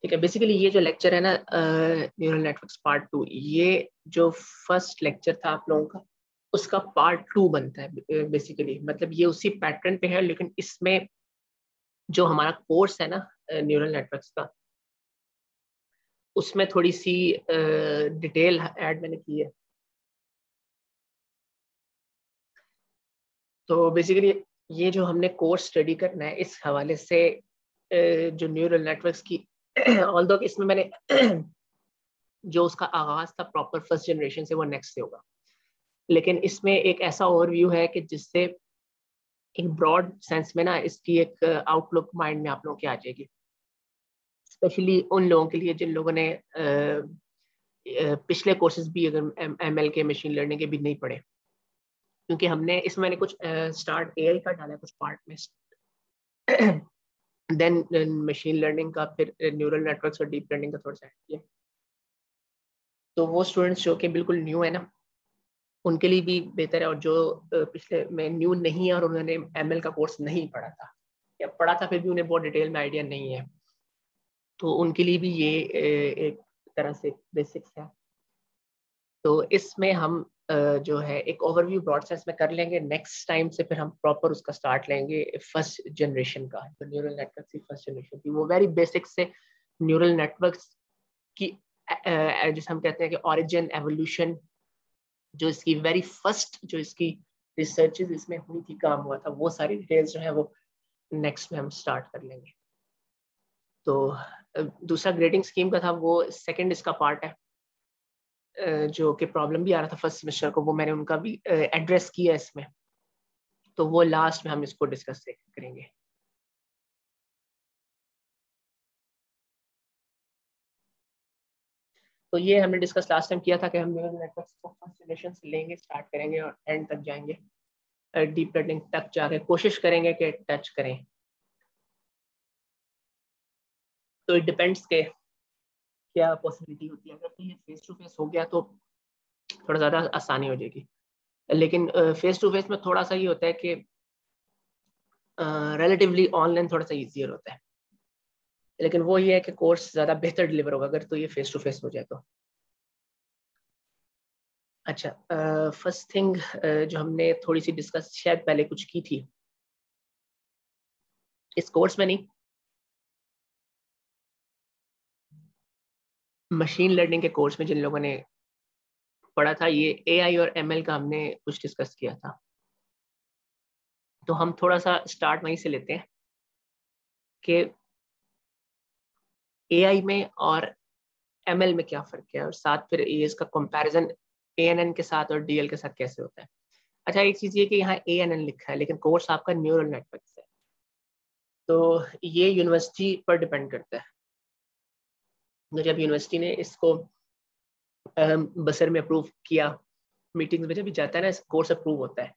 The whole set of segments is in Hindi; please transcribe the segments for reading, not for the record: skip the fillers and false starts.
ठीक है, बेसिकली ये जो लेक्चर है ना न्यूरल नेटवर्क्स पार्ट 2, ये जो फर्स्ट लेक्चर था आप लोगों का उसका पार्ट 2 बनता है बेसिकली। मतलब ये उसी पैटर्न पे है, लेकिन इसमें जो हमारा कोर्स है ना न्यूरल नेटवर्क्स का, उसमें थोड़ी सी डिटेल ऐड मैंने की है। तो बेसिकली ये जो हमने कोर्स स्टडी करना है इस हवाले से जो न्यूरल नेटवर्क्स की ऑल्दो इसमें मैंने जो उसका आगाज था प्रॉपर फर्स्ट जनरेशन से, वो नेक्स्ट से होगा, लेकिन इसमें एक ऐसा ओवरव्यू है कि जिससे एक ब्रॉड सेंस में ना इसकी एक आउटलुक माइंड में आप लोगों की आ जाएगी, स्पेशली उन लोगों के लिए जिन लोगों ने पिछले कोर्सेज भी अगर एमएल के मशीन लर्निंग के भी नहीं पढ़े, क्योंकि हमने इसमें मैंने कुछ स्टार्ट एआई का डाला है कुछ पार्ट में, देन मशीन लर्निंग का, फिर न्यूरल नेटवर्क्स और डीप लर्निंग का थोड़ा सा ऐड किया। तो वो स्टूडेंट्स जो कि बिल्कुल न्यू है ना, उनके लिए भी बेहतर है, और जो पिछले में न्यू नहीं है और उन्होंने एमएल का कोर्स नहीं पढ़ा था या पढ़ा था फिर भी उन्हें बहुत डिटेल में आइडिया नहीं है, तो उनके लिए भी ये एक तरह से बेसिक्स है। तो इसमें हम जो है एक ओवरव्यू ब्रॉड सेंस में कर लेंगे, नेक्स्ट टाइम से फिर हम प्रॉपर उसका स्टार्ट लेंगे फर्स्ट जनरेशन का, जो न्यूरल नेटवर्क की फर्स्ट जनरेशन थी, वो वेरी बेसिक से न्यूरल नेटवर्क्स की जिसे हम कहते हैं कि ऑरिजिन एवोल्यूशन, जो इसकी वेरी फर्स्ट जो इसकी रिसर्चेज इसमें हुई थी, काम हुआ था, वो सारी डिटेल्स जो है वो नेक्स्ट में हम स्टार्ट कर लेंगे। तो दूसरा ग्रेडिंग स्कीम का था, वो सेकंड इसका पार्ट है, जो कि प्रॉब्लम भी आ रहा था फर्स्ट सेमेस्टर को, वो मैंने उनका भी एड्रेस किया इसमें, तो वो लास्ट में हम इसको डिस्कस करेंगे। तो ये हमने डिस्कस लास्ट टाइम किया था कि हम न्यूरल नेटवर्क्स को फर्स्ट जनरेशन से लेंगे, स्टार्ट करेंगे और एंड तक जाएंगे, डीप लर्निंग तक जाके कोशिश करेंगे कि टच करें। तो इट डिपेंड्स के क्या पॉसिबिलिटी होती है, अगर तो ये फेस टू फेस हो गया तो थोड़ा ज़्यादा आसानी हो जाएगी, लेकिन फेस टू फेस में थोड़ा सा ये होता है कि रिलेटिवली ऑनलाइन थोड़ा सा ईजियर होता है, लेकिन वो ये है कि कोर्स ज़्यादा बेहतर डिलीवर होगा अगर तो ये फेस टू फेस हो जाए तो। अच्छा, फर्स्ट थिंग जो हमने थोड़ी सी डिस्कस शायद पहले कुछ की थी इस कोर्स में, नहीं मशीन लर्निंग के कोर्स में जिन लोगों ने पढ़ा था, ये एआई और एमएल का हमने कुछ डिस्कस किया था। तो हम थोड़ा सा स्टार्ट वहीं से लेते हैं कि एआई में और एमएल में क्या फ़र्क है, और साथ फिर ये इसका कंपैरिजन एएनएन के साथ और डीएल के साथ कैसे होता है। अच्छा, एक चीज़ ये कि यहाँ एएनएन लिखा है लेकिन कोर्स आपका न्यूरल नेटवर्क है, तो ये यूनिवर्सिटी पर डिपेंड करता है। तो जब यूनिवर्सिटी ने इसको बसर में अप्रूव किया, मीटिंग्स में जब भी जाता है ना, कोर्स अप्रूव होता है,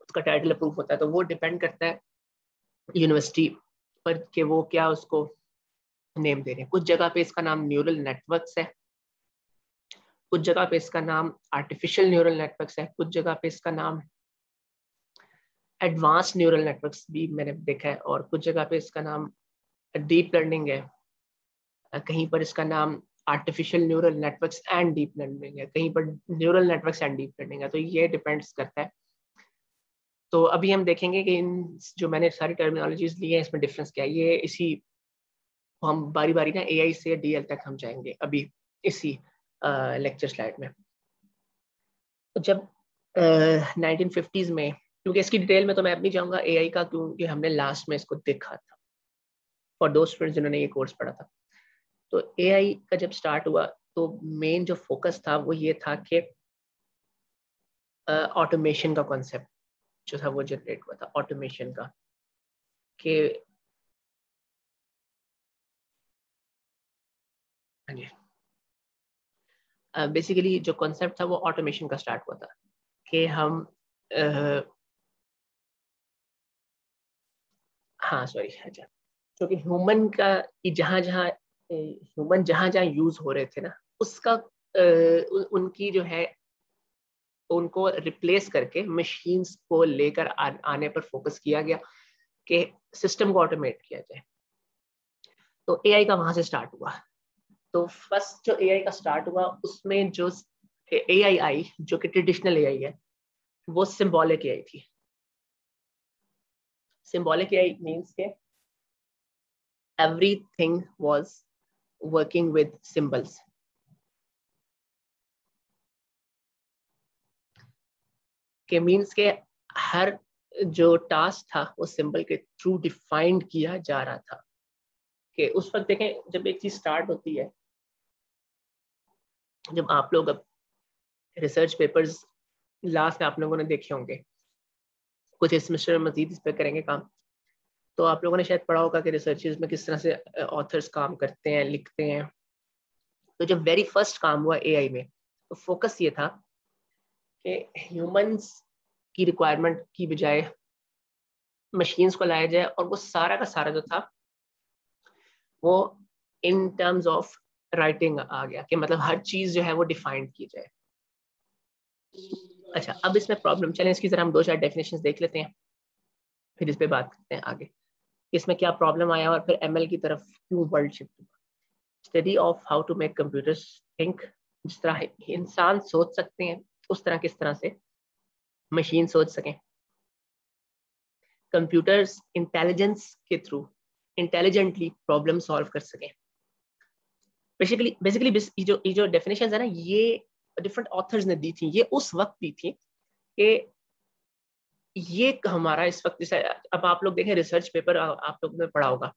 उसका टाइटल अप्रूव होता है, तो वो डिपेंड करता है यूनिवर्सिटी पर कि वो क्या उसको नेम दे रहे हैं। कुछ जगह पे इसका नाम न्यूरल नेटवर्क्स है, कुछ जगह पे इसका नाम आर्टिफिशियल न्यूरल नेटवर्क्स है, कुछ जगह पे इसका नाम एडवांस न्यूरल नेटवर्क्स भी मैंने देखा है, और कुछ जगह पे इसका नाम डीप लर्निंग है, कहीं पर इसका नाम artificial neural networks and deep learning है, कहीं पर neural networks and deep learning है। तो ये डिपेंड्स करता है। तो अभी हम देखेंगे कि इन जो मैंने सारी टर्मिनोलॉजीज ली है इसमें डिफरेंस क्या है, ये इसी हम बारी बारी ना एआई से डीएल तक हम जाएंगे अभी इसी लेक्चर स्लाइड में। तो जब 1950s में, क्योंकि इसकी डिटेल में तो मैं अब नहीं जाऊंगा एआई का, क्योंकि हमने लास्ट में इसको देखा था फॉर दो स्टूडेंट्स जिन्होंने ये कोर्स पढ़ा था। तो एआई का जब स्टार्ट हुआ तो मेन जो फोकस था वो ये था कि ऑटोमेशन का कॉन्सेप्ट जो था वो जनरेट हुआ था, ऑटोमेशन का, कि हाँ जी, बेसिकली जो कॉन्सेप्ट था वो ऑटोमेशन का स्टार्ट हुआ था कि हम हाँ सॉरी, अच्छा, क्योंकि ह्यूमन का ह्यूमन जहाँ जहाँ यूज हो रहे थे ना, उसका उनकी जो है उनको रिप्लेस करके मशीन्स को लेकर आने पर फोकस किया गया कि सिस्टम को ऑटोमेट किया जाए। तो एआई का वहां से स्टार्ट हुआ। तो फर्स्ट जो एआई का स्टार्ट हुआ उसमें जो एआई आई, जो कि ट्रेडिशनल एआई है, वो सिंबॉलिक एआई थी। सिंबॉलिक एआई मींस के everything was working with symbols। के मींस के हर जो टास्क था वो सिंबल के थ्रू डिफाइंड किया जा रहा था। कि उस वक्त देखें जब एक चीज स्टार्ट होती है, जब आप लोग अब रिसर्च पेपर्स लास्ट में आप लोगों ने देखे होंगे, कुछ इस सेमेस्टर में मजीद इस पर करेंगे काम, तो आप लोगों ने शायद पढ़ा होगा कि रिसर्चेस में किस तरह से ऑथर्स काम करते हैं, लिखते हैं। तो जब वेरी फर्स्ट काम हुआ एआई में, तो फोकस ये था कि ह्यूमंस की रिक्वायरमेंट की बजाय मशीन्स को लाया जाए, और वो सारा का सारा जो था वो इन टर्म्स ऑफ राइटिंग आ गया, कि मतलब हर चीज जो है वो डिफाइंड की जाए। अच्छा, अब इसमें प्रॉब्लम, चलें इसकी जरा हम दो चार डेफिनेशंस देख लेते हैं, फिर इस पे बात करते हैं आगे इसमें क्या प्रॉब्लम आया और फिर एमएल की तरफ क्यों वर्ल्ड शिफ्ट हुआ। Study of how to make computers think, जिस तरह इंसान सोच सकते हैं उस तरह किस तरह से मशीन सोच सकें। कंप्यूटर्स इंटेलिजेंस के थ्रू इंटेलिजेंटली प्रॉब्लम सॉल्व कर सकें। बेसिकली ये जो डेफिनेशन है ना, ये डिफरेंट ऑथर्स ने दी थी, ये उस वक्त दी थी कि ये हमारा इस वक्त जैसे अब आप लोग देखें रिसर्च पेपर आप लोगों ने पढ़ा होगा।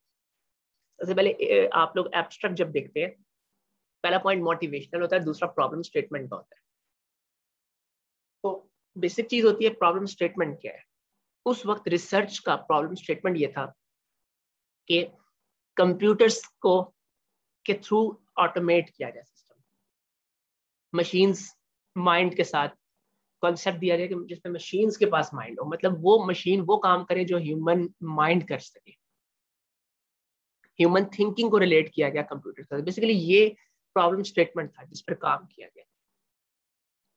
सबसे पहले आप लोग एब्स्ट्रैक्ट जब देखते हैं, पहला पॉइंट मोटिवेशनल होता है, दूसरा प्रॉब्लम स्टेटमेंट का होता है। तो बेसिक चीज होती है प्रॉब्लम स्टेटमेंट क्या है। उस वक्त रिसर्च का प्रॉब्लम स्टेटमेंट ये था कि कंप्यूटर्स को के थ्रू ऑटोमेट किया जाए सिस्टम, मशीन्स माइंड के साथ कॉन्सेप्ट दिया जाए कि जिसमें मशीन्स के पास माइंड हो, मतलब वो मशीन वो काम करे जो ह्यूमन माइंड कर सके। ह्यूमन थिंकिंग को रिलेट किया गया कंप्यूटर से। बेसिकली ये प्रॉब्लम स्टेटमेंट था जिस पर काम किया गया।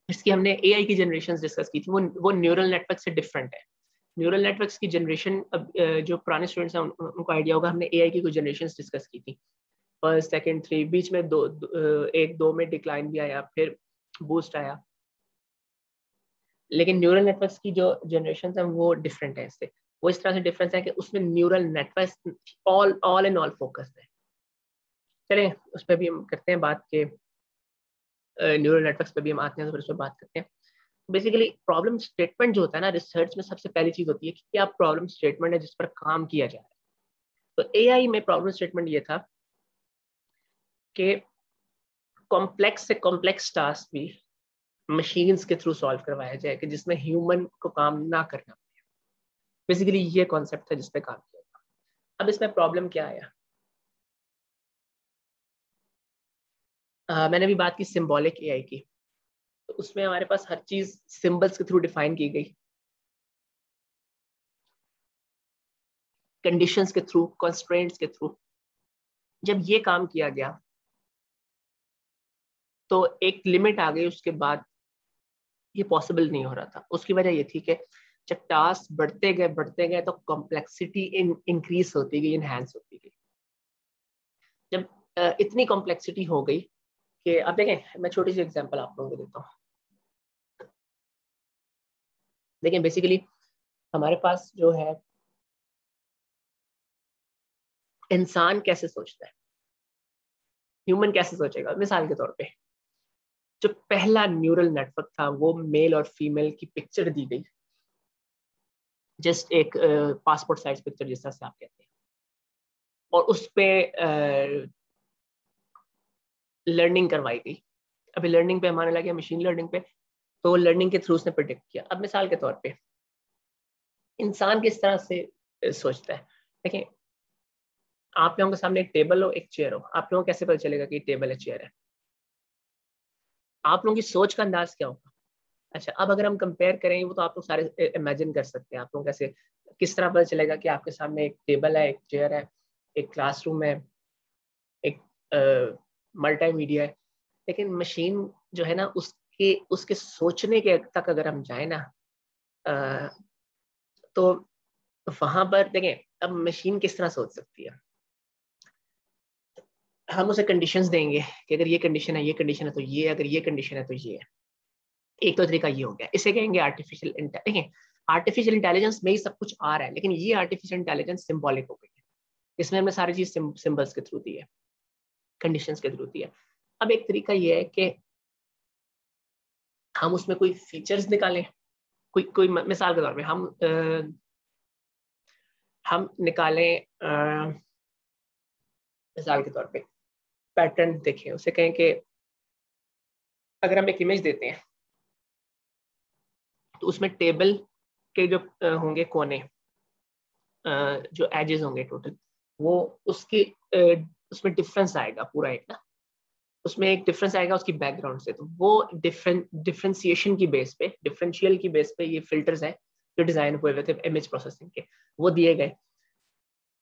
इसकी हमने एआई की जनरेशन डिस्कस की थी, वो न्यूरल नेटवर्क से डिफरेंट है। न्यूरल नेटवर्क्स की जनरेशन, अब जो पुराने स्टूडेंट्स हैं उनको आइडिया होगा, हमने एआई की कुछ जनरेशन डिस्कस की थी, फर्स्ट सेकंड थ्री, बीच में एक दो में डिक्लाइन भी आया, फिर बूस्ट आया। लेकिन न्यूरल नेटवर्क्स की जो जनरेशन है वो डिफरेंट है इससे। वो इस तरह से डिफरेंस है कि उसमें neural network all in all focus है। चलें उस पर भी हम करते हैं बात के, न्यूरल नेटवर्क्स पे भी हम आते हैं तो फिर उस पर बात करते हैं। बेसिकली प्रॉब्लम स्टेटमेंट जो होता है ना रिसर्च में, सबसे पहली चीज होती है कि क्या प्रॉब्लम स्टेटमेंट है जिस पर काम किया जा रहा है। तो एआई में प्रॉब्लम स्टेटमेंट ये था कि कॉम्प्लेक्स से कॉम्प्लेक्स टास्क भी मशीन्स के थ्रू सॉल्व करवाया जाए, कि जिसमें ह्यूमन को काम ना करना पड़े। बेसिकली ये कॉन्सेप्ट था जिस पे काम किया था। अब इसमें प्रॉब्लम क्या आया, मैंने भी बात की सिंबॉलिक एआई की, तो उसमें हमारे पास हर चीज सिंबल्स के थ्रू डिफाइन की गई, कंडीशंस के थ्रू, कंस्ट्रेंट्स के थ्रू। जब ये काम किया गया तो एक लिमिट आ गई, उसके बाद ये पॉसिबल नहीं हो रहा था। उसकी वजह ये थी कि जब टास्क बढ़ते गए तो कॉम्प्लेक्सिटी इंक्रीज होती गई, इनहैंस होती गई। जब इतनी कॉम्प्लेक्सिटी हो गई कि अब देखें, मैं छोटी सी एग्जांपल आप लोगों को देता हूँ। देखें बेसिकली हमारे पास जो है, इंसान कैसे सोचता है, ह्यूमन कैसे सोचेगा। मिसाल के तौर पे जो पहला न्यूरल नेटवर्क था वो मेल और फीमेल की पिक्चर दी गई, जस्ट एक पासपोर्ट साइज पिक्चर जिस तरह से आप कहते हैं, और उस पे लर्निंग करवाई गई। अभी लर्निंग पे हमारे लगे मशीन लर्निंग पे, तो लर्निंग के थ्रू उसने प्रिडिक्ट किया। अब मिसाल के तौर पे इंसान किस तरह से सोचता है। देखिए आप लोगों के सामने एक टेबल हो, एक चेयर हो, आप लोगों को कैसे पता चलेगा कि टेबल है चेयर है? आप लोगों की सोच का अंदाज क्या होगा? अच्छा, अब अगर हम कंपेयर करें, वो तो आप लोग सारे इमेजिन कर सकते हैं, आप लोगों कैसे किस तरह पता चलेगा कि आपके सामने एक टेबल है, एक चेयर है, एक क्लासरूम है, एक मल्टीमीडिया है। लेकिन मशीन जो है ना, उसके उसके सोचने के तक अगर हम जाए ना, अ, तो वहां पर देखें अब मशीन किस तरह सोच सकती है। हम उसे कंडीशंस देंगे कि अगर ये कंडीशन है, ये कंडीशन है तो ये, अगर ये कंडीशन है तो ये है। एक तो तरीका ये हो गया, इसे कहेंगे आर्टिफिशियल इंटेलिजेंस। आर्टिफिशियल इंटेलिजेंस में ही सब कुछ आ रहा है, लेकिन ये आर्टिफिशियल इंटेलिजेंस सिंबॉलिक हो गई है। इसमें हमने सारी चीज सिंबल्स के थ्रू दी है, कंडीशंस के थ्रू दी है। अब एक तरीका ये है कि हम उसमें कोई फीचर्स निकालें। कोई कोई मिसाल के तौर पे हम निकालें, मिसाल के तौर पे पैटर्न देखें, उसे कहें कि अगर हम एक इमेज देते हैं तो उसमें टेबल के जो होंगे कोने, जो एजेस होंगे टोटल, वो उसके उसमें डिफरेंस आएगा पूरा एक ना, उसमें एक डिफरेंस आएगा उसकी बैकग्राउंड से। तो वो डिफरेंशिएशन की बेस पे, डिफरेंशियल की बेस पे ये फिल्टर्स हैं जो डिजाइन हुए हुए थे इमेज प्रोसेसिंग के, वो दिए गए।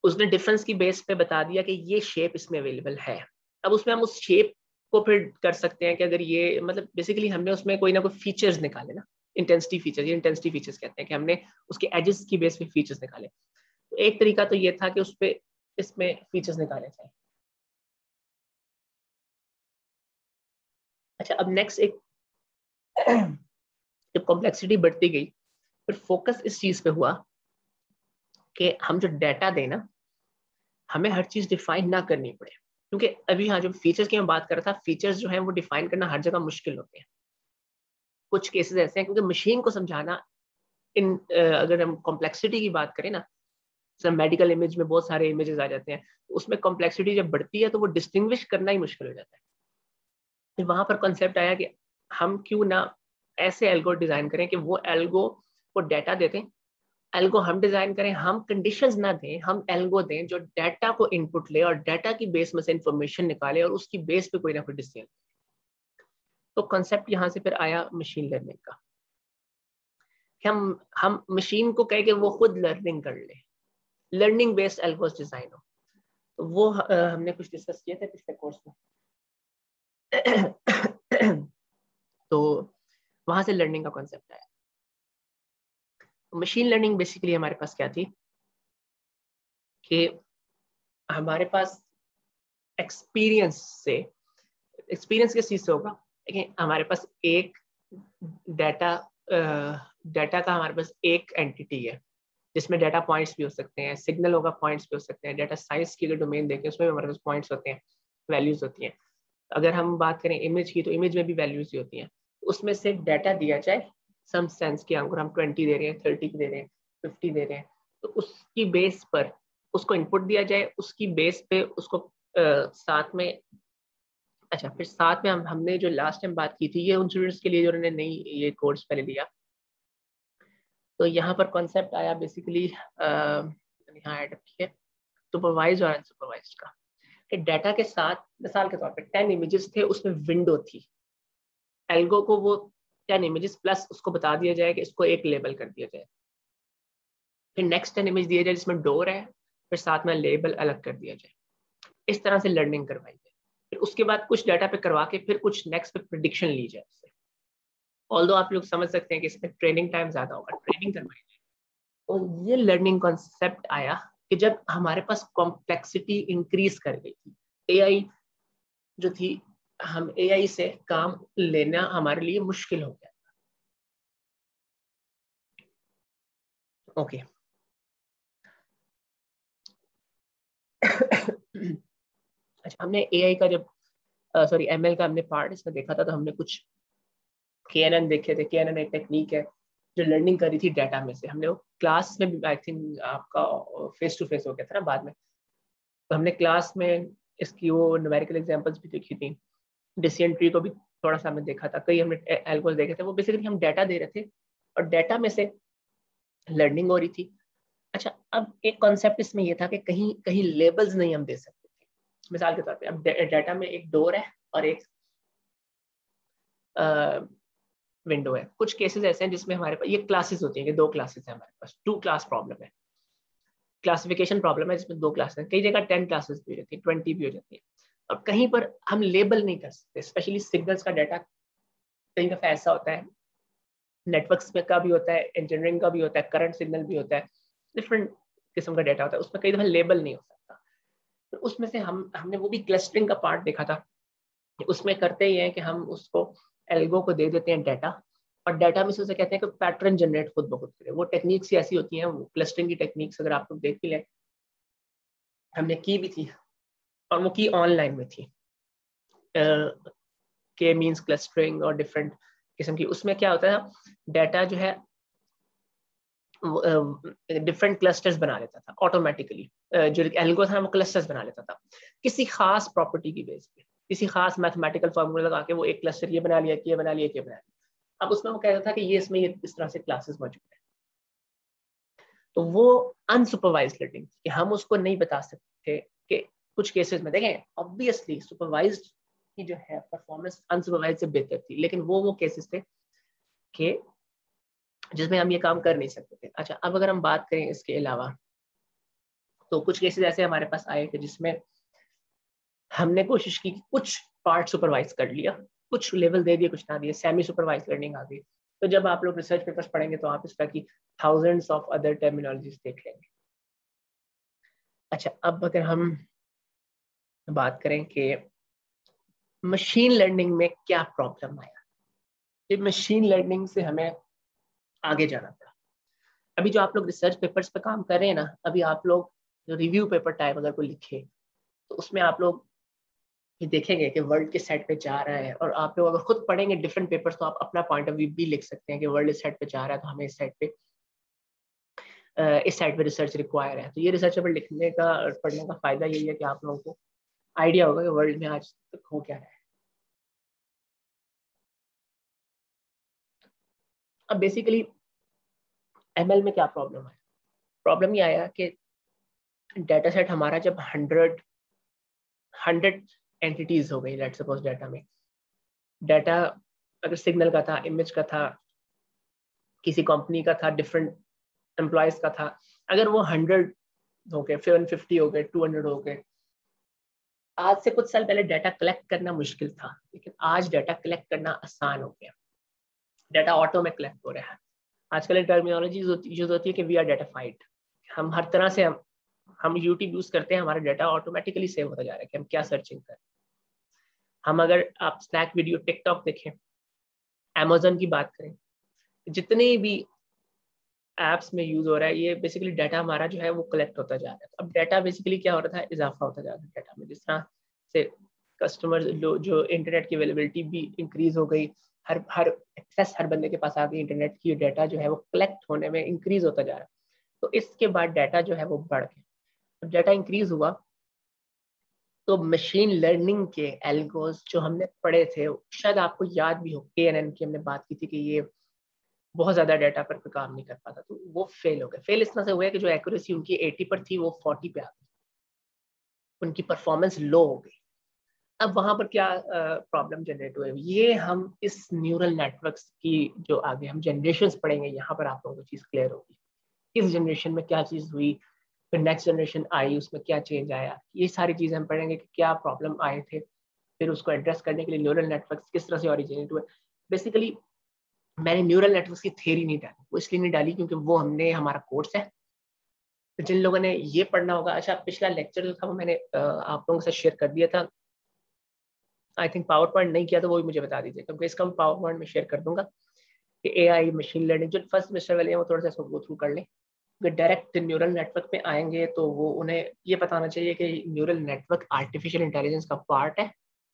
उसने डिफरेंस की बेस पे बता दिया कि ये शेप इसमें अवेलेबल है। अब उसमें हम उस शेप को फिर कर सकते हैं कि अगर ये, मतलब बेसिकली हमने उसमें कोई ना कोई फीचर्स निकाले ना, इंटेंसिटी फीचर्स, ये इंटेंसिटी फीचर्स कहते हैं कि हमने उसके एजेस की बेस पे फीचर्स निकाले। तो एक तरीका तो ये था कि उस पे इसमें फीचर्स निकाले जाए। अच्छा, अब नेक्स्ट एक जब कॉम्प्लेक्सिटी बढ़ती गई, फिर फोकस इस चीज पे हुआ कि हम जो डाटा देना, हमें हर चीज डिफाइन ना करनी पड़े। क्योंकि अभी हाँ, जो फीचर्स की मैं बात कर रहा था, फीचर्स जो है वो डिफाइन करना हर जगह मुश्किल होते हैं। कुछ केसेस ऐसे हैं क्योंकि मशीन को समझाना इन अगर हम कॉम्प्लेक्सिटी की बात करें ना, जैसे मेडिकल इमेज में बहुत सारे इमेजेस आ जाते हैं, उसमें कॉम्प्लेक्सिटी जब बढ़ती है तो वो डिस्टिंग्विश करना ही मुश्किल हो जाता है। फिर वहां पर कॉन्सेप्ट आया कि हम क्यों ना ऐसे एल्गो डिजाइन करें कि वो एल्गो को डाटा देते हैं। एल्गो हम डिजाइन करें, हम कंडीशंस ना दें, हम एल्गो दें जो डाटा को इनपुट ले और डाटा की बेस में से इंफॉर्मेशन निकाले और उसकी बेस पे कोई ना कोई डिसीजन। तो कॉन्सेप्ट यहाँ से फिर आया मशीन लर्निंग का, कि हम मशीन को कहे कि वो खुद लर्निंग कर ले, लर्निंग बेस्ड एल्गोस डिजाइन हो। तो वो हमने कुछ डिस्कस किए थे पिछले कोर्स में। तो वहां से लर्निंग का कॉन्सेप्ट आया। मशीन लर्निंग बेसिकली हमारे पास क्या थी कि हमारे पास एक्सपीरियंस से, एक्सपीरियंस किस चीज से होगा, देखिए हमारे पास एक डाटा डाटा का हमारे पास एक एंटिटी है जिसमें डाटा पॉइंट्स भी हो सकते हैं, सिग्नल होगा, पॉइंट्स भी हो सकते हैं। डाटा साइंस की अगर डोमेन देखें उसमें भी हमारे पास पॉइंट्स होते हैं, वैल्यूज होती हैं। अगर हम बात करें इमेज की, तो इमेज में भी वैल्यूज ही होती हैं। उसमें से डाटा दिया जाए सम सेंस के, अगर हम 20 दे रहे हैं, 30 दे रहे हैं, 50 दे रहे हैं, तो उसकी बेस पर उसको इनपुट दिया जाए, उसकी बेस पे उसको साथ में। अच्छा, फिर साथ में हमने जो लास्ट टाइम बात की थी, ये उन स्टूडेंट्स के लिए जो उन्होंने नई ये कोर्स पहले लिया, तो यहाँ पर कॉन्सेप्ट आया बेसिकली, यहाँ एड किया सुपरवाइज और अनसुपरवाइज का। कि डाटा के साथ मिसाल के तौर पे 10 इमेजेस थे, उसमें विंडो थी। एल्गो को वो 10 इमेजेस प्लस उसको बता दिया जाए कि इसको एक लेबल कर दिया जाए। फिर नेक्स्ट 10 इमेज दिया जाए जिसमें डोर है, फिर साथ में लेबल अलग कर दिया जाए। इस तरह से लर्निंग करवाई जाए। फिर उसके बाद कुछ डाटा पे करवा के फिर कुछ नेक्स्ट पे प्रिडिक्शन ली जाए उससे। ऑल्दो आप लोग समझ सकते हैं कि इसमें ट्रेनिंग टाइम ज्यादा होगा, ट्रेनिंग करवाई जाए। और ये लर्निंग कॉन्सेप्ट आया कि जब हमारे पास कॉम्प्लेक्सिटी इंक्रीज कर गई थी, एआई जो थी, हम एआई से काम लेना हमारे लिए मुश्किल हो गया। ओके। अच्छा, हमने एआई का जब सॉरी एमएल का हमने पार्ट इसमें देखा था, तो हमने कुछ केएनएन देखे थे। केएनएन एक टेक्निक है जो लर्निंग करी थी डाटा में से। हमने वो क्लास में भी, आई थिंक आपका फेस टू फेस हो गया था ना बाद में, तो हमने क्लास में इसकी वो न्यूमेरिकल एग्जांपल्स भी देखी थी। डिसीजन ट्री को भी थोड़ा सा हमने देखा था, कई हमने एल्गोस देखे थे। वो बेसिकली हम डाटा दे रहे थे और डाटा में से लर्निंग हो रही थी। अच्छा, अब एक कॉन्सेप्ट इसमें ये था कि कहीं कहीं लेबल्स नहीं हम दे सकते थे। मिसाल के तौर पे अब डाटा में एक डोर है और एक विंडो है। कुछ केसेस ऐसे हैं जिसमें हमारे पास ये क्लासेस होती हैं कि दो क्लासेस है हमारे पास, 2 क्लास प्रॉब्लम है, क्लासिफिकेशन प्रॉब्लम है जिसमें 2 क्लासेस हैं। कई जगह 10 क्लासेस भी हो जाती है, 20 भी हो जाती है। और कहीं पर हम लेबल नहीं कर सकते, स्पेशली सिग्नल्स का डाटा कई दफा ऐसा होता है, नेटवर्क्स में का भी होता है, इंजीनियरिंग का भी होता है, करंट सिग्नल भी होता है, डिफरेंट किस्म का डाटा होता है, उसमें कई दफा लेबल नहीं हो सकता। तो उसमें से हमने वो भी क्लस्टरिंग का पार्ट देखा था। उसमें करते ही है कि हम उसको एल्गो को दे देते हैं डाटा, और डाटा में से उसे कहते हैं कि पैटर्न जनरेट खुद ब खुद करे। वो टेक्निक्स ऐसी होती हैं, वो क्लस्टरिंग की टेक्निक्स अगर आप लोग देख भी लें, हमने की भी थी और वो की ऑनलाइन में थी। के मींस क्लस्टरिंग और डिफरेंट किस्म की। उसमें क्या होता है, डाटा जो है डिफरेंट क्लस्टर्स बना लेता था ऑटोमेटिकली। जो एल्गो था वो क्लस्टर्स बना लेता था किसी खास प्रॉपर्टी की बेस पे, किसी खास मैथमेटिकल फार्मूला लगा के वो एक क्लस्टर ये बना लिया, ये बना लिया, ये बना लिया। अब उसमें वो कहता था कि ये इसमें ये इस तरह से क्लासेस मौजूद है। तो वो अनसुपरवाइज्ड लर्निंग कि हम उसको नहीं बता सकते कि कुछ केसेस में देखें ऑब्वियसली सुपरवाइज्ड की जो है परफॉर्मेंस अनसुपरवाइज्ड से बेहतर थी, लेकिन वो केसेस थे कि जिसमें हम ये काम कर नहीं सकते थे। अच्छा, अब अगर हम बात करें इसके अलावा, तो कुछ केसेस ऐसे हमारे पास आए कि जिसमें हमने कोशिश की कि कुछ पार्ट सुपरवाइज कर लिया, कुछ लेवल दे दिए, कुछ ना दिए, सेमी सुपरवाइज लर्निंग आ गई। तो जब आप लोग रिसर्च पेपर्स पढ़ेंगे तो आप इसका की थाउजेंड्स ऑफ अदर टर्मिनोलॉजीज देख लेंगे। अच्छा, अब अगर हम बात करें कि मशीन लर्निंग में क्या प्रॉब्लम आया, ये मशीन लर्निंग से हमें आगे जाना पड़ा। अभी जो आप लोग रिसर्च पेपर्स पे काम कर रहे हैं ना, अभी आप लोग जो रिव्यू पेपर टाइप अगर कोई लिखे तो उसमें आप लोग ये देखेंगे कि वर्ल्ड किस साइड पे जा रहा है, और आप लोग अगर खुद पढ़ेंगे डिफरेंट पेपर्स तो आप अपना पॉइंट ऑफ व्यू भी लिख सकते हैं कि वर्ल्ड इस साइड पे जा रहा है तो हमें इस साइड पे रिसर्च रिक्वायर है। तो ये रिसर्च पेपर लिखने का और पढ़ने का फायदा यही है कि आप लोगों को आइडिया होगा कि वर्ल्ड में आज तक हो क्या रहा है। अब बेसिकली एमएल में क्या प्रॉब्लम है, प्रॉब्लम ये आया कि डाटा सेट हमारा जब 100 एंटिटीज हो गई, लेट्स सपोज डाटा में, डाटा अगर सिग्नल का था, इमेज का था, किसी कंपनी का था, डिफरेंट एम्प्लॉयज का था, अगर वो 100 हो गए, फिर 150 हो गए, 200 हो गए। आज से कुछ साल पहले डाटा कलेक्ट करना मुश्किल था, लेकिन आज डाटा कलेक्ट करना आसान हो गया। डाटा ऑटो में कलेक्ट हो रहा है। आजकल एक टर्मिनोलॉजी यूज होती है कि वी आर डाटाफाइड। हम हर तरह से हम यूट्यूब यूज करते हैं, हमारा डाटा ऑटोमेटिकली सेव होता जा रहा है कि हम क्या सर्चिंग करें। हम अगर आप स्नैक वीडियो, टिकटॉक देखें, अमेजोन की बात करें, जितने भी एप्स में यूज हो रहा है, ये बेसिकली डाटा हमारा जो है वो कलेक्ट होता जा रहा है। अब डाटा बेसिकली क्या हो रहा था, इजाफा होता जा रहा है डाटा में। जिस तरह से कस्टमर जो इंटरनेट की अवेलेबिलिटी भी इंक्रीज हो गई, हर एक्सेस हर बंदे के पास आ गई इंटरनेट की, डाटा जो है वो कलेक्ट होने में इंक्रीज होता जा रहा है। तो इसके बाद डाटा जो है वो बढ़ गया। जब डाटा इंक्रीज हुआ तो मशीन लर्निंग के एल्गोस जो हमने पढ़े थे, शायद आपको याद भी हो, KNN की हमने बात की थी कि ये बहुत ज्यादा डाटा पर काम नहीं कर पाता, तो वो फेल हो गए। फेल इस तरह से हुआ कि जो एक्यूरेसी उनकी 80 पर थी वो 40 पे आ गई, उनकी परफॉर्मेंस लो हो गई। अब वहां पर क्या प्रॉब्लम जनरेट हुए, ये हम इस न्यूरल नेटवर्क्स की जो आगे हम जनरेशन पढ़ेंगे, यहाँ पर आप लोगों को चीज क्लियर होगी। किस जनरेशन में क्या चीज हुई, फिर नेक्स्ट जनरेशन आई उसमें क्या चेंज आया, ये सारी चीजें हम पढ़ेंगे कि क्या प्रॉब्लम आए थे, फिर उसको एड्रेस करने के लिए न्यूरल नेटवर्क्स किस तरह से ओरिजिनेट हुए। बेसिकली मैंने न्यूरल नेटवर्क्स की थ्योरी नहीं डाली, वो इसलिए नहीं डाली क्योंकि वो हमने हमारा कोर्स है। तो जिन लोगों ने ये पढ़ना होगा, अच्छा पिछला लेक्चर जो था वो मैंने आप लोगों से शेयर कर दिया था, आई थिंक पावर पॉइंट नहीं किया तो वो भी मुझे बता दीजिए, क्योंकि इसका पावर पॉइंट में शेयर कर दूंगा कि AI मशीन लर्निंग जो फर्स्ट सेमेस्टर वाले हैं वो थोड़ा सा गो थ्रू कर लें। अगर डायरेक्ट न्यूरल नेटवर्क पे आएंगे तो वो उन्हें ये बताना चाहिए कि न्यूरल नेटवर्क आर्टिफिशियल इंटेलिजेंस का पार्ट है,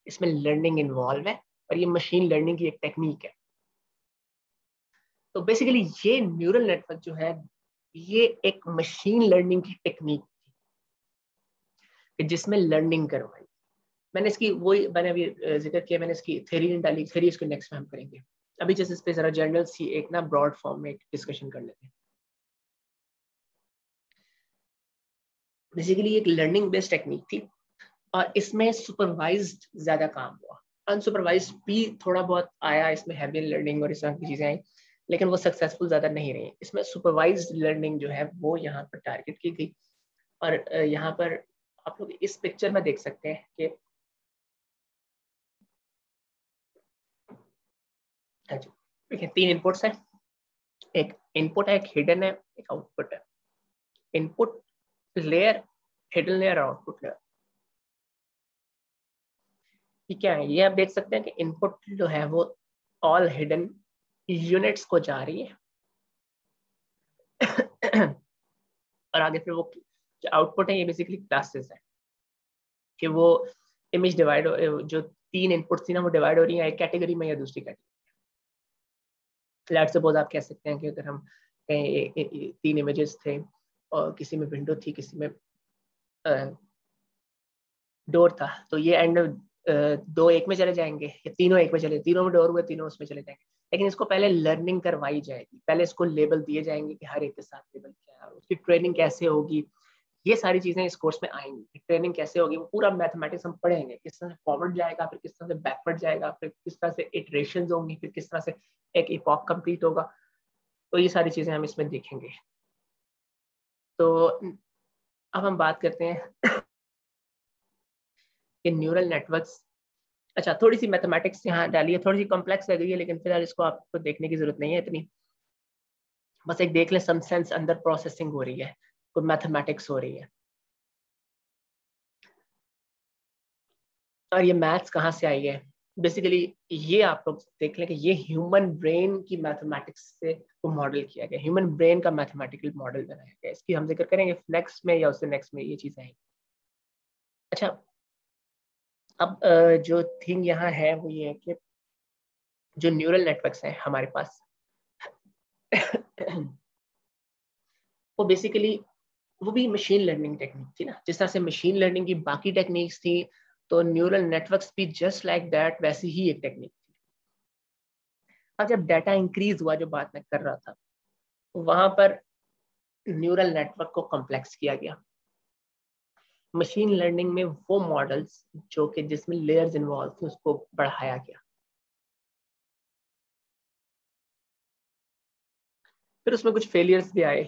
इसमें लर्निंग इन्वॉल्व है और ये मशीन लर्निंग की एक टेक्निक है। तो बेसिकली ये न्यूरल नेटवर्क जो है ये एक मशीन लर्निंग की टेक्निक थी जिसमें लर्निंग करवाई। मैंने इसकी वही मैंने अभी जिक्र किया, मैंने इसकी थ्योरी नहीं डाली, थ्योरी इसको नेक्स्ट में हम करेंगे। अभी जैसे इस पे जरा जनरल सी एक ना ब्रॉड फॉर्म में एक डिस्कशन कर लेते हैं। बेसिकली एक लर्निंग बेस्ड टेक्निक थी और इसमें सुपरवाइज्ड ज्यादा काम हुआ, अनसुपरवाइज्ड भी थोड़ा बहुत आया, इसमें हैबिट लर्निंग और इस तरह की चीजें आई, लेकिन वो सक्सेसफुल ज्यादा नहीं रही। इसमें सुपरवाइज्ड लर्निंग जो है वो यहाँ पर टारगेट की गई। और यहाँ पर आप लोग इस पिक्चर में देख सकते हैं कि देखिए 3 इनपुट्स हैं, एक इनपुट है, एक हिडन है, एक आउटपुट है। इनपुट लेयर, हिडन लेयर और आउटपुट लेयर। कि क्या है, ये आप देख सकते हैं कि इनपुट जो है वो ऑल हिडन यूनिट्स को जा रही है और आगे फिर वो जो आउटपुट है ये बेसिकली क्लासेस है कि वो इमेज डिवाइड, जो 3 इनपुट थी ना वो डिवाइड हो रही है एक कैटेगरी में या दूसरी कैटेगरी। लेट्स सपोज आप कह सकते हैं कि अगर हम 3 इमेजेस थे और किसी में विंडो थी, किसी में डोर था, तो ये एंड 2 एक में चले जाएंगे या तीनों एक में चले, तीनों में डोर हुए तीनों उसमें चले जाएंगे। लेकिन इसको पहले लर्निंग करवाई जाएगी, पहले इसको लेबल दिए जाएंगे कि हर एक के साथ लेबल क्या है, उसकी ट्रेनिंग कैसे होगी, ये सारी चीजें इस कोर्स में आएंगी। ट्रेनिंग कैसे होगी, वो पूरा मैथमेटिक्स हम पढ़ेंगे, किस तरह से फॉरवर्ड जाएगा, फिर किस तरह से बैकवर्ड जाएगा, फिर किस तरह से इटरेशंस होंगी, फिर किस तरह से एक इपॉक कंप्लीट होगा। तो ये सारी चीजें हम इसमें देखेंगे। तो अब हम बात करते हैं कि न्यूरल नेटवर्क्स। अच्छा, थोड़ी सी मैथमेटिक्स यहाँ डाली है, थोड़ी सी कॉम्प्लेक्स लग रही है, लेकिन फिलहाल इसको आपको देखने की जरूरत नहीं है इतनी। बस एक देख ले, सम सेंस अंदर प्रोसेसिंग हो रही है, कोई मैथमेटिक्स हो रही है। और ये मैथ्स कहाँ से आई है, बेसिकली ये आप लोग देख लें कि ये ह्यूमन ब्रेन की मैथमेटिक्स से वो मॉडल किया गया, ह्यूमन ब्रेन का मैथमेटिकल मॉडल बनाया गया। इसकी हम जिक्र करेंगे नेक्स्ट में या उससे नेक्स्ट में, ये चीज़ आएंगी। अच्छा, अब जो थिंग यहाँ है वो ये है कि जो न्यूरल नेटवर्क्स हैं हमारे पास वो बेसिकली वो भी मशीन लर्निंग टेक्निक थी ना, जिस तरह से मशीन लर्निंग की बाकी टेक्निक्स थी, तो न्यूरल नेटवर्क्स भी जस्ट लाइक दैट वैसी ही एक टेक्निक थी। अब जब डाटा इंक्रीज हुआ, जो बात मैं कर रहा था, वहां पर न्यूरल नेटवर्क को कॉम्प्लेक्स किया गया। मशीन लर्निंग में वो मॉडल्स जो कि जिसमें लेयर्स इन्वॉल्व थे उसको बढ़ाया गया। फिर उसमें कुछ फेलियर्स भी आए,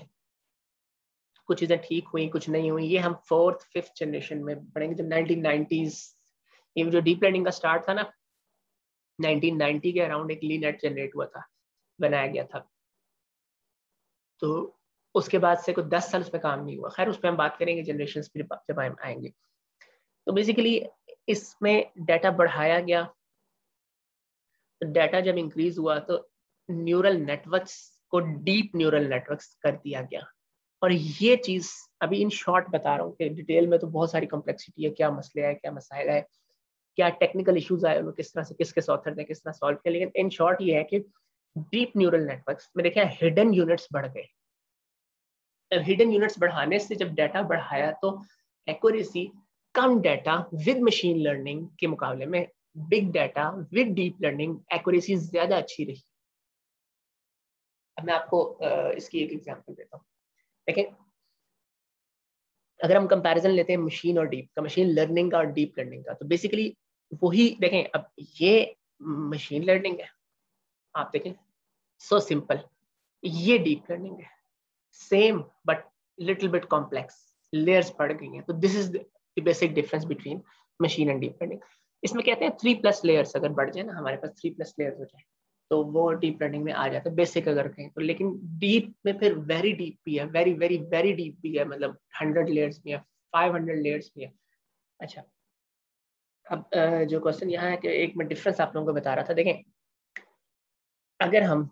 कुछ चीजें ठीक हुई कुछ नहीं हुई। ये हम 4th 5th जनरेशन में पढ़ेंगे, जब 1990s ये जो डीप लर्निंग का स्टार्ट था ना, 1990 के अराउंड एक लीनेट जनरेट हुआ था, बनाया गया था। तो उसके बाद से कुछ 10 साल उस पर काम नहीं हुआ। खैर उस पर हम बात करेंगे जनरेशन जब हम आएंगे। तो बेसिकली इसमें डाटा बढ़ाया गया, तो डाटा जब इंक्रीज हुआ तो न्यूरल नेटवर्क्स को डीप न्यूरल नेटवर्क्स कर दिया गया। और ये चीज अभी इन शॉर्ट बता रहा हूँ कि डिटेल में तो बहुत सारी कॉम्प्लेक्सिटी है, क्या मसले है, क्या मसाइल है, क्या टेक्निकल इश्यूज आए, किस तरह से किसके ऑथर ने किस तरह सॉल्व किया। लेकिन इन शॉर्ट ये है कि डीप न्यूरल नेटवर्क्स में देखिए हिडन यूनिट्स बढ़ गए। हिडन यूनिट्स बढ़ाने से जब डाटा बढ़ाया तो accuracy, come data with machine learning के मुकाबले में big data with deep learning accuracy ज्यादा अच्छी रही। अब मैं आपको इसकी एक एग्जांपल देता हूँ। देखिए, अगर हम कंपैरिजन लेते हैं मशीन और डीप का, मशीन लर्निंग का और डीप लर्निंग का, तो बेसिकली वही देखें। अब ये मशीन लर्निंग है, आप देखें सो सिंपल, ये डीप लर्निंग है, same but little bit complex, layers बढ़ गई हैं। तो this is the basic difference between machine and deep learning. इसमें कहते हैं 3+ लेयर्स अगर बढ़ जाए ना, हमारे पास 3+ लेयर्स हो जाए तो वो डीप लर्निंग में आ जाता है, बेसिक अगर कहें तो। लेकिन डीप में फिर वेरी डीप भी है, वेरी वेरी वेरी डीप भी है, मतलब 100 लेयर्स भी है, 500 लेयर्स भी है। अच्छा, अब जो क्वेश्चन यहाँ है कि एक मैं डिफरेंस आप लोगों को बता रहा था। देखें, अगर हम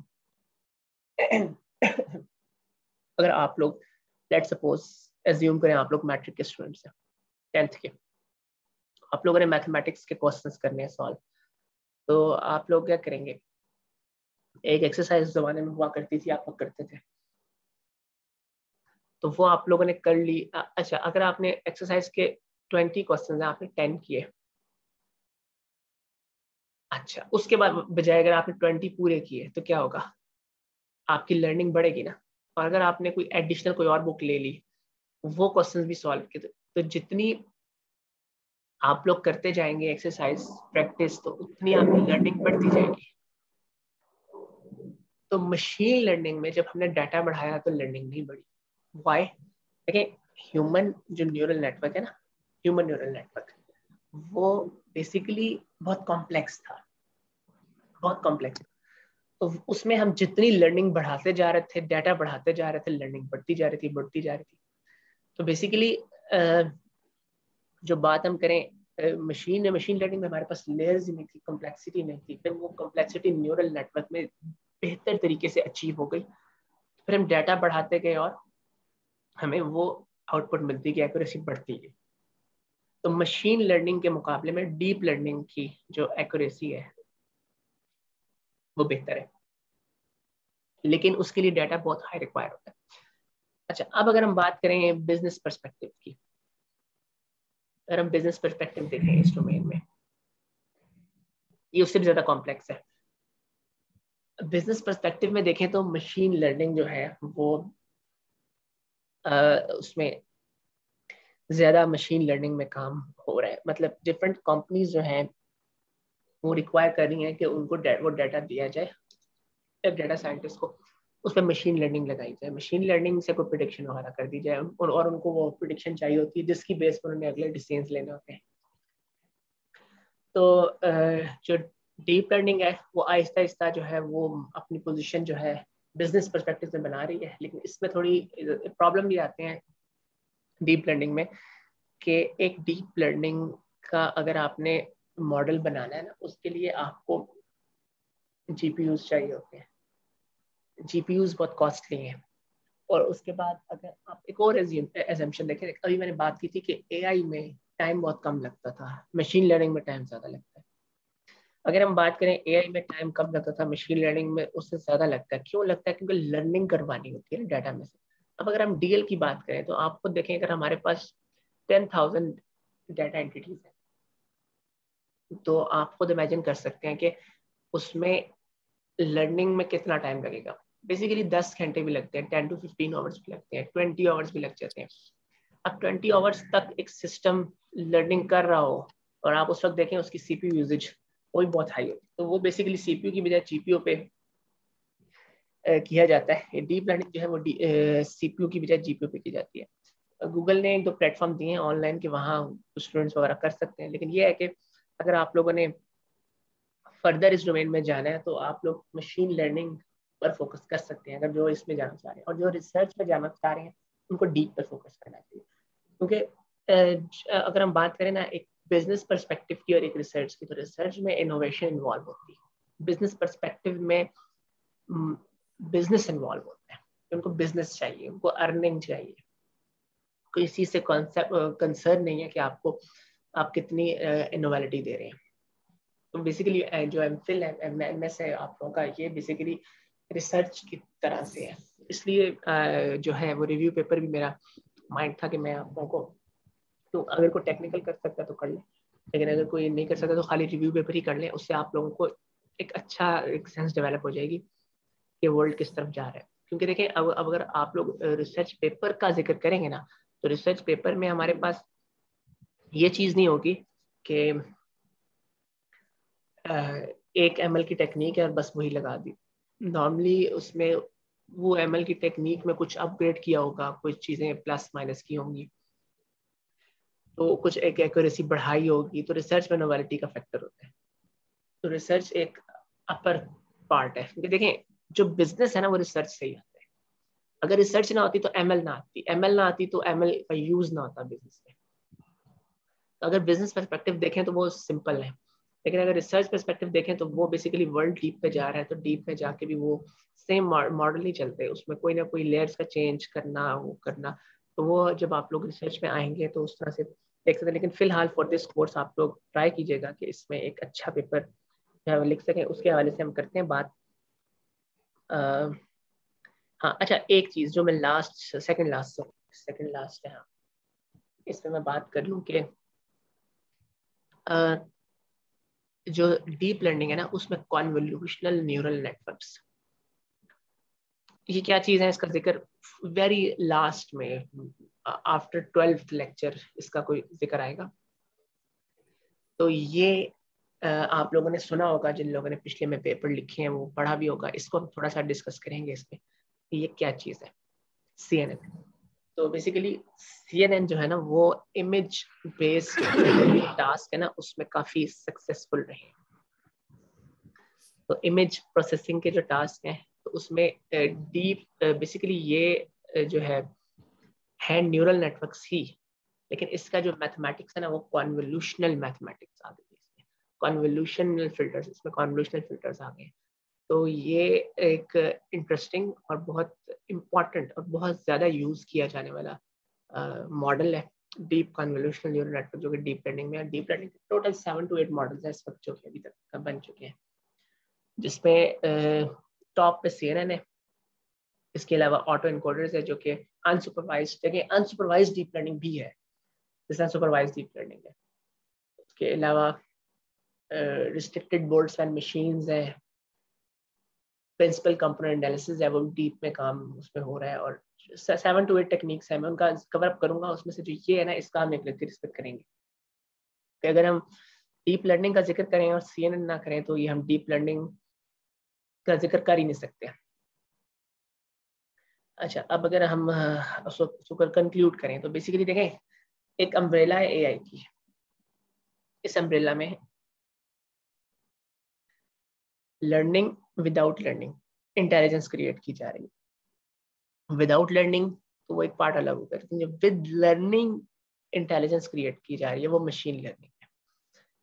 अगर आप लोग लेट्स सपोज एज्यूम करें आप लोग मैट्रिक के स्टूडेंट्स हैं, 10th के, आप लोगों ने मैथमेटिक्स के क्वेश्चंस करने हैं सॉल्व, तो आप लोग क्या करेंगे, एक एक्सरसाइज जमाने में हुआ करती थी, आप लोग करते थे, तो वो आप लोगों ने कर ली। अच्छा, अगर आपने एक्सरसाइज के 20 क्वेश्चन हैं, आपने 10 किए, अच्छा उसके बाद बजाय अगर आपने 20 पूरे किए तो क्या होगा, आपकी लर्निंग बढ़ेगी ना। और अगर आपने कोई एडिशनल कोई और बुक ले ली, वो क्वेश्चंस भी सॉल्व किए, तो जितनी आप लोग करते जाएंगे एक्सरसाइज प्रैक्टिस, तो उतनी आपकी लर्निंग बढ़ती जाएगी। तो मशीन लर्निंग में जब हमने डाटा बढ़ाया तो लर्निंग नहीं बढ़ी। वाई? देखिए, ह्यूमन जो न्यूरल नेटवर्क है ना, ह्यूमन न्यूरल नेटवर्क, वो बेसिकली बहुत कॉम्प्लेक्स था, बहुत कॉम्प्लेक्स। तो उसमें हम जितनी लर्निंग बढ़ाते जा रहे थे, डाटा बढ़ाते जा रहे थे, लर्निंग बढ़ती जा रही थी। तो बेसिकली जो बात हम करें मशीन लर्निंग में हमारे पास लेयर्स ही नहीं थी, कॉम्प्लेक्सिटी नहीं थी, फिर वो कॉम्प्लेक्सिटी न्यूरल नेटवर्क में बेहतर तरीके से अचीव हो गई। फिर हम डाटा बढ़ाते गए और हमें वो आउटपुट मिलती गई, एक्यूरेसी बढ़ती गई। तो मशीन लर्निंग के मुकाबले में डीप लर्निंग की जो एक्यूरेसी है वो बेहतर है, लेकिन उसके लिए डाटा बहुत हाई रिक्वायर होता है। अच्छा, अब अगर हम बात करें बिजनेस पर्सपेक्टिव की, अगर हम बिजनेस पर्सपेक्टिव देखें इस डोमेन में, ये उससे भी ज्यादा कॉम्प्लेक्स है। बिजनेस पर्सपेक्टिव में देखें तो मशीन लर्निंग जो है वो उसमें ज्यादा मशीन लर्निंग में काम हो रहा है। मतलब डिफरेंट कंपनीज जो हैं वो रिक्वायर कर रही हैं कि उनको वो डाटा दिया जाए, एक डाटा साइंटिस्ट को उस पर मशीन लर्निंग लगाई जाए, मशीन लर्निंग से कोई प्रिडिक्शन वगैरह कर दी जाए, और उनको वो प्रिडिक्शन चाहिए होती है जिसकी बेस पर उन्हें अगले डिसीजंस लेने होते हैं। तो जो डीप लर्निंग है वो आहिस्ता आहिस्ता जो है वो अपनी पोजीशन जो है बिजनेस पर्सपेक्टिव से बना रही है, लेकिन इसमें थोड़ी प्रॉब्लम भी आते हैं डीप लर्निंग में कि एक डीप लर्निंग का अगर आपने मॉडल बनाना है ना, उसके लिए आपको जीपीयूज चाहिए होते हैं, जीपीयूज बहुत कॉस्टली हैं। और उसके बाद अगर आप एक और एजम्पशन देखें, अभी मैंने बात की थी कि एआई में टाइम बहुत कम लगता था, मशीन लर्निंग में टाइम ज़्यादा लगता है। अगर हम बात करें एआई में टाइम कम लगता था, मशीन लर्निंग में उससे ज़्यादा लगता है। क्यों लगता है? क्योंकि लर्निंग करवानी होती है डाटा में से। अब अगर हम डीएल की बात करें तो आपको देखें, अगर हमारे पास 10,000 डाटा एंटिटीज है तो आप खुद इमेजिन कर सकते हैं कि उसमें लर्निंग में कितना टाइम लगेगा। बेसिकली 10 घंटे भी लगते हैं, 10 to 15 आवर्स भी लगते हैं, 20 आवर्स भी लग जाते हैं। अब 20 आवर्स तक एक सिस्टम लर्निंग कर रहा हो और आप उस वक्त देखें उसकी सीपीयू यूजेज वो भी बहुत हाई होती है, तो वो बेसिकली सीपीयू की बजाय जीपीयू पे किया जाता है। डीप लर्निंग जो है वो सीपीयू की बजाय जीपीयू पे की जाती है। गूगल ने एक दो प्लेटफॉर्म दिए हैं ऑनलाइन के, वहाँ स्टूडेंट्स वगैरह कर सकते हैं, लेकिन ये है कि अगर आप लोगों ने फर्दर इस डोमेन में जाना है तो आप लोग मशीन लर्निंग पर फोकस कर सकते हैं, अगर जो इसमें जाना चाह रहे हैं। और जो रिसर्च में जाना चाह रहे हैं उनको डीप पर फोकस करना चाहिए, क्योंकि अगर हम बात करें ना एक बिजनेस पर्सपेक्टिव की और एक रिसर्च की, तो रिसर्च में इनोवेशन इन्वॉल्व होती है, बिजनेस पर्सपेक्टिव में बिजनेस इन्वॉल्व होता है। उनको बिजनेस चाहिए, उनको अर्निंग चाहिए, कोई इसी से कॉन्सेप्ट कंसर्न नहीं है कि आपको आप कितनी इनोवेलिटी दे रहे हैं। तो बेसिकली जो एमफिल है, एमएस है आप लोगों का, ये बेसिकली रिसर्च की तरह से है। इसलिए जो है वो रिव्यू पेपर भी मेरा माइंड था कि मैं आप लोगों को, तो अगर कोई टेक्निकल कर सकता तो कर ले, लेकिन अगर कोई नहीं कर सकता तो खाली रिव्यू पेपर ही कर ले। उससे आप लोगों को एक अच्छा एक सेंस डेवलप हो जाएगी कि वर्ल्ड किस तरफ जा रहा है। क्योंकि देखें, अब अगर आप लोग रिसर्च पेपर का जिक्र करेंगे ना, तो रिसर्च पेपर में हमारे पास ये चीज़ नहीं होगी कि एक एमएल की टेक्निक है और बस वही लगा दी। नॉर्मली उसमें वो एमएल की टेक्निक में कुछ अपग्रेड किया होगा, कुछ चीज़ें प्लस माइनस की होंगी, तो कुछ एक एक्यूरेसी बढ़ाई होगी। तो रिसर्च में नोवेलिटी का फैक्टर होता है। तो रिसर्च एक अपर पार्ट है, क्योंकि देखें जो बिजनेस है ना वो रिसर्च से ही आता है। अगर रिसर्च ना होती तो एमएल ना आती, एमएल ना आती तो एमएल का यूज ना होता बिजनेस में। तो अगर बिजनेस पर्सपेक्टिव देखें तो वो सिंपल है, लेकिन अगर रिसर्च पर्सपेक्टिव देखें तो वो बेसिकली वर्ल्ड डीप पे जा रहा है। तो डीप में जाके भी वो सेम मॉडल ही चलते हैं, उसमें कोई ना कोई लेयर्स का चेंज करना, वो करना। तो वो जब आप लोग रिसर्च में आएंगे तो उस तरह से देख सकते हैं। लेकिन फिलहाल फॉर दिस कोर्स आप लोग ट्राई कीजिएगा कि इसमें एक अच्छा पेपर जो है लिख सकें। उसके हवाले से हम करते हैं बात। हाँ अच्छा, एक चीज़ जो मैं सेकंड लास्ट है, हाँ, इस पर मैं बात कर लूँ कि जो डीप लर्निंग है ना उसमें कॉन्वोल्यूशनल न्यूरल नेटवर्क्स, ये क्या चीज़ है इसका जिक्र वेरी लास्ट में, आफ्टर 12th लेक्चर इसका कोई जिक्र आएगा। तो ये आप लोगों ने सुना होगा, जिन लोगों ने पिछले में पेपर लिखे हैं वो पढ़ा भी होगा। इसको हम थोड़ा सा डिस्कस करेंगे इस पे कि ये क्या चीज़ है CNN। तो बेसिकली CNN जो है ना वो इमेज बेस्ड टास्क है ना उसमें काफ़ी सक्सेसफुल रहे। तो इमेज प्रोसेसिंग के जो टास्क हैं तो उसमें डीप बेसिकली ये जो है हैंड न्यूरल नेटवर्क्स ही लेकिन इसका जो मैथमेटिक्स है ना वो कॉन्वोल्यूशनल मैथमेटिक्स आ गई, इसमें कॉन्वोल्यूशनल फिल्टर्स, इसमें कॉन्वोल्यूशनल फिल्टर्स आ गए। तो ये एक इंटरेस्टिंग और बहुत इम्पॉर्टेंट और बहुत ज़्यादा यूज़ किया जाने वाला मॉडल है डीप कन्वोल्यूशनल न्यूरल नेटवर्क, जो कि डीप लर्निंग में है। Deep learning total 7 to 8 models हैं इस वक्त जो कि अभी तक बन चुके हैं, जिसमें टॉप पे CNN है, इसके अलावा ऑटो इनकोडर्स है जो कि अनसुपरवाइज्ड, देखिए अनसुपरवाइज्ड डीप लर्निंग भी है, जैसे अनसुपरवाइज्ड डीप लर्निंग है। उसके अलावा रिस्ट्रिक्टेड बोर्ड्स एंड मशीन्स है, प्रिंसिपल कंपोनेंट एनालिसिस है, वो डीप में काम उसमें हो रहा है, और 7 to 8 टेक्निक्स है, मैं उनका कवर अप करूंगा। उसमें से जो ये है ना, इसका हम एक लेक्चर रिस्पेक्ट करेंगे कि अगर हम डीप लर्निंग का जिक्र करें और CNN ना करें तो ये हम डीप लर्निंग का जिक्र कर ही नहीं सकते। अच्छा, अब अगर हम उसको कंक्लूड करें तो बेसिकली देखें, एक अम्ब्रेला है AI की, इस अम्ब्रेला में learning without learning intelligence create की जा रही है। विदाउट लर्निंग तो वो एक पार्ट अलग होगा, लेकिन जो विद लर्निंग इंटेलिजेंस क्रिएट की जा रही है वो मशीन लर्निंग है।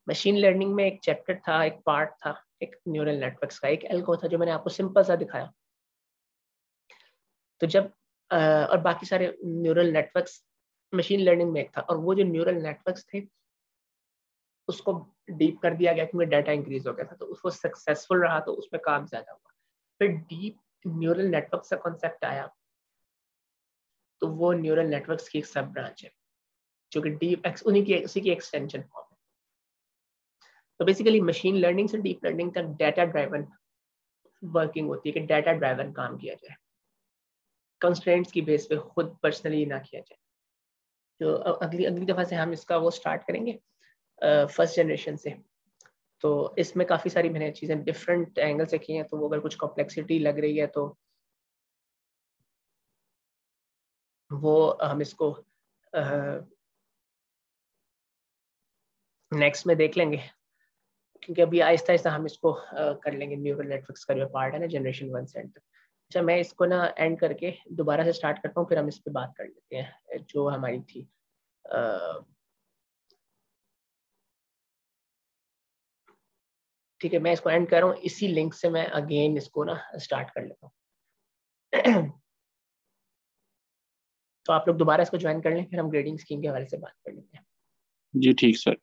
मशीन लर्निंग में एक चैप्टर था, एक पार्ट था, एक न्यूरल नेटवर्क्स का, एक एल्गो था जो मैंने आपको सिंपल सा दिखाया। तो जब और बाकी सारे न्यूरल नेटवर्क्स मशीन लर्निंग में एक था, और वो जो न्यूरल नेटवर्क्स थे उसको डीप कर दिया गया क्योंकि डाटा इंक्रीज हो गया था, तो उसको सक्सेसफुल रहा, तो उसमें काम ज्यादा हुआ। फिर डीप न्यूरल नेटवर्क का कॉन्सेप्ट आया, तो वो न्यूरल नेटवर्क्स की एक सब ब्रांच है जो कि डीप उसी की एक्सटेंशन फॉर्म है। तो बेसिकली मशीन लर्निंग से डीप लर्निंग तक डाटा ड्राइवन वर्किंग होती है कि डाटा ड्राइवन काम किया जाए, कंस्ट्रेंट्स की बेस पे खुद पर्सनली ना किया जाए। तो अगली अगली दफ़ा से हम इसका वो स्टार्ट करेंगे फर्स्ट जनरेशन से। तो इसमें काफ़ी सारी मैंने चीज़ें डिफरेंट एंगल से की हैं, तो वो अगर कुछ कॉम्प्लेक्सिटी लग रही है तो वो हम इसको नेक्स्ट में देख लेंगे, क्योंकि अभी आहिस्ता आहिस्ता हम इसको कर लेंगे। न्यूरल नेटवर्क्स का जो पार्ट है ना जनरेशन 1 से एंड तक। अच्छा, मैं इसको ना एंड करके दोबारा से स्टार्ट करता हूँ, फिर हम इस पर बात कर लेते हैं जो हमारी थी। ठीक है, मैं इसको एंड कर रहा हूँ, इसी लिंक से मैं अगेन इसको ना स्टार्ट कर लेता हूँ। तो आप लोग दोबारा इसको ज्वाइन कर लें, फिर हम ग्रेडिंग स्कीम के हवाले से बात कर लेते हैं। जी ठीक सर।